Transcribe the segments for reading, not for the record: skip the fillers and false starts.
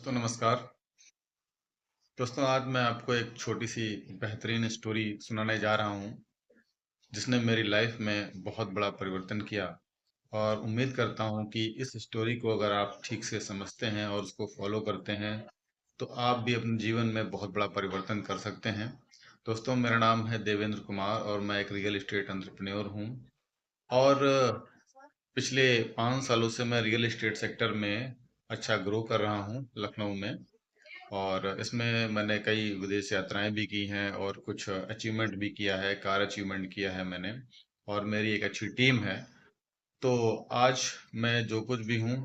दोस्तों नमस्कार। दोस्तों आज मैं आपको एक छोटी-सी बेहतरीन स्टोरी सुनाने जा रहा हूँ, जिसने मेरी लाइफ़ में बहुत बड़ा परिवर्तन किया और उम्मीद करता हूँ कि इस स्टोरी को अगर आप ठीक से समझते हैं और उसको फ़ॉलो करते हैं, तो आप भी अपने जीवन में बहुत बड़ा परिवर्तन कर सकते हैं। दोस्तों मेरा नाम है देवेंद्र कुमार और मैं एक रियल एस्टेट एंटरप्रेन्योर हूँ और पिछले 5 सालों से मैं रियल एस्टेट सेक्टर में अच्छा ग्रो कर रहा हूँ लखनऊ में। और इसमें मैंने कई विदेश यात्राएँ भी की हैं और कुछ अचीवमेंट भी किया है, कार अचीवमेंट किया है मैंने और मेरी एक अच्छी टीम है। तो आज मैं जो कुछ भी हूँ,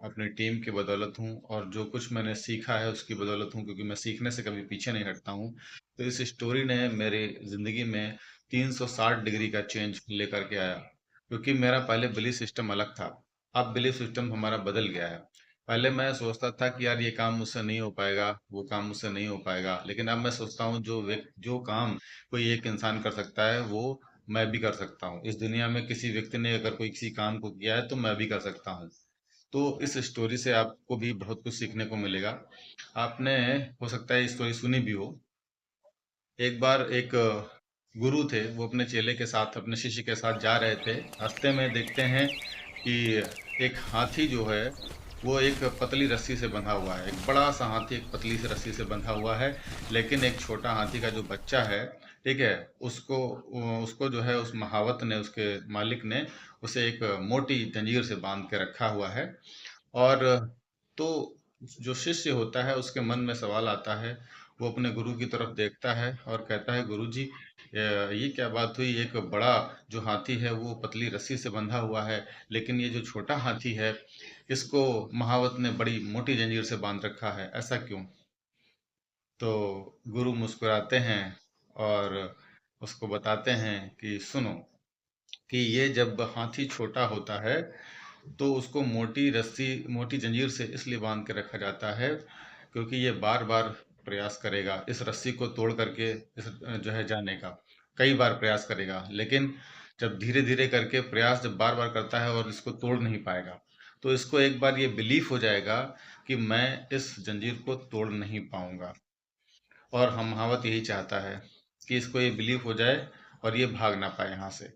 अपनी टीम की बदौलत हूँ और जो कुछ मैंने सीखा है उसकी बदौलत हूँ क्योंकि मैं सीखने से कभी पीछे नहीं हटता हूँ। तो इस स्टोरी ने मेरी ज़िंदगी में 360 डिग्री का चेंज लेकर के आया, क्योंकि मेरा पहले बिलीफ सिस्टम अलग था, अब बिलीफ सिस्टम हमारा बदल गया है। पहले मैं सोचता था कि यार ये काम मुझसे नहीं हो पाएगा, वो काम मुझसे नहीं हो पाएगा, लेकिन अब मैं सोचता हूँ जो काम कोई एक इंसान कर सकता है, वो मैं भी कर सकता हूँ। इस दुनिया में किसी व्यक्ति ने अगर कोई किसी काम को किया है, तो मैं भी कर सकता हूँ। तो इस स्टोरी से आपको भी बहुत कुछ सीखने को मिलेगा। आपने हो सकता है ये स्टोरी सुनी भी हो। एक बार एक गुरु थे, वो अपने चेले के साथ, अपने शिष्य के साथ जा रहे थे। रास्ते में देखते हैं कि एक हाथी जो है, वो एक पतली रस्सी से बंधा हुआ है। एक बड़ा-सा हाथी एक पतली सी रस्सी से बंधा हुआ है, लेकिन एक छोटा हाथी का जो बच्चा है, ठीक है? उसको जो है उस महावत ने, उसके मालिक ने उसे एक मोटी जंजीर से बाँध के रखा हुआ है। और तो जो शिष्य होता है उसके मन में सवाल आता है, वो अपने गुरु की तरफ देखता है और कहता है गुरुजी ये क्या बात हुई, एक बड़ा जो हाथी है वो पतली रस्सी से बंधा हुआ है, लेकिन ये जो छोटा हाथी है इसको महावत ने बड़ी मोटी जंजीर से बांध रखा है, ऐसा क्यों? तो गुरु मुस्कुराते हैं और उसको बताते हैं कि सुनो, कि ये जब हाथी छोटा होता है तो उसको मोटी जंजीर से इसलिए बांध के रखा जाता है क्योंकि ये बार बार प्रयास करेगा इस रस्सी को तोड़ करके इस जो है जाने का, कई बार प्रयास करेगा, लेकिन जब धीरे धीरे करके प्रयास जब बार बार करता है और इसको तोड़ नहीं पाएगा, तो इसको एक बार ये बिलीफ हो जाएगा कि मैं इस जंजीर को तोड़ नहीं पाऊंगा। और हम महावत यही चाहता है कि इसको ये बिलीफ हो जाए और ये भाग ना पाए यहाँ से।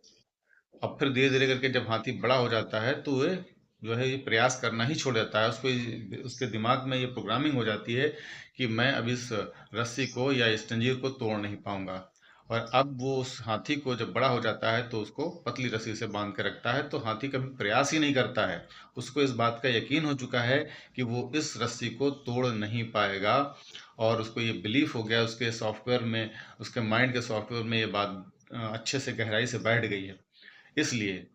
अब फिर धीरे-धीरे करके जब हाथी बड़ा हो जाता है तो ये जो है ये प्रयास करना ही छोड़ देता है। उसके दिमाग में ये प्रोग्रामिंग हो जाती है कि मैं अब इस रस्सी को या इस जंजीर को तोड़ नहीं पाऊँगा। और अब वो उस हाथी को जब बड़ा हो जाता है तो उसको पतली रस्सी से बाँध के रखता है, तो हाथी कभी प्रयास ही नहीं करता है। उसको इस बात का यकीन हो चुका है कि वो इस रस्सी को तोड़ नहीं पाएगा और उसको ये बिलीफ हो गया, उसके सॉफ्टवेयर में, उसके माइंड के सॉफ्टवेयर में ये बात अच्छे से गहराई से बैठ गई है। इसलिए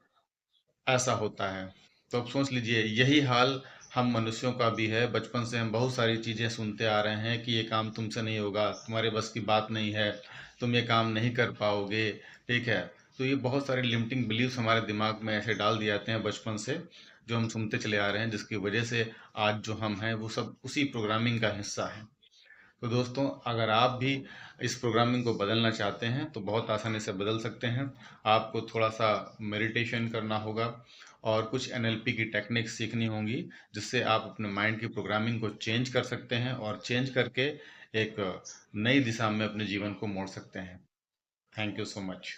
ऐसा होता है। तो अब सोच लीजिए यही हाल हम मनुष्यों का भी है। बचपन से हम बहुत सारी चीज़ें सुनते आ रहे हैं कि ये काम तुमसे नहीं होगा, तुम्हारे बस की बात नहीं है, तुम ये काम नहीं कर पाओगे, ठीक है? तो ये बहुत सारे लिमिटिंग बिलीफ्स हमारे दिमाग में ऐसे डाल दिए जाते हैं बचपन से, जो हम सुनते चले आ रहे हैं, जिसकी वजह से आज जो हम हैं वो सब उसी प्रोग्रामिंग का हिस्सा हैं। तो दोस्तों अगर आप भी इस प्रोग्रामिंग को बदलना चाहते हैं तो बहुत आसानी से बदल सकते हैं। आपको थोड़ा-सा मेडिटेशन करना होगा और कुछ एनएलपी की टेक्निक्स सीखनी होंगी, जिससे आप अपने माइंड की प्रोग्रामिंग को चेंज कर सकते हैं और चेंज करके एक नई दिशा में अपने जीवन को मोड़ सकते हैं। Thank you so much.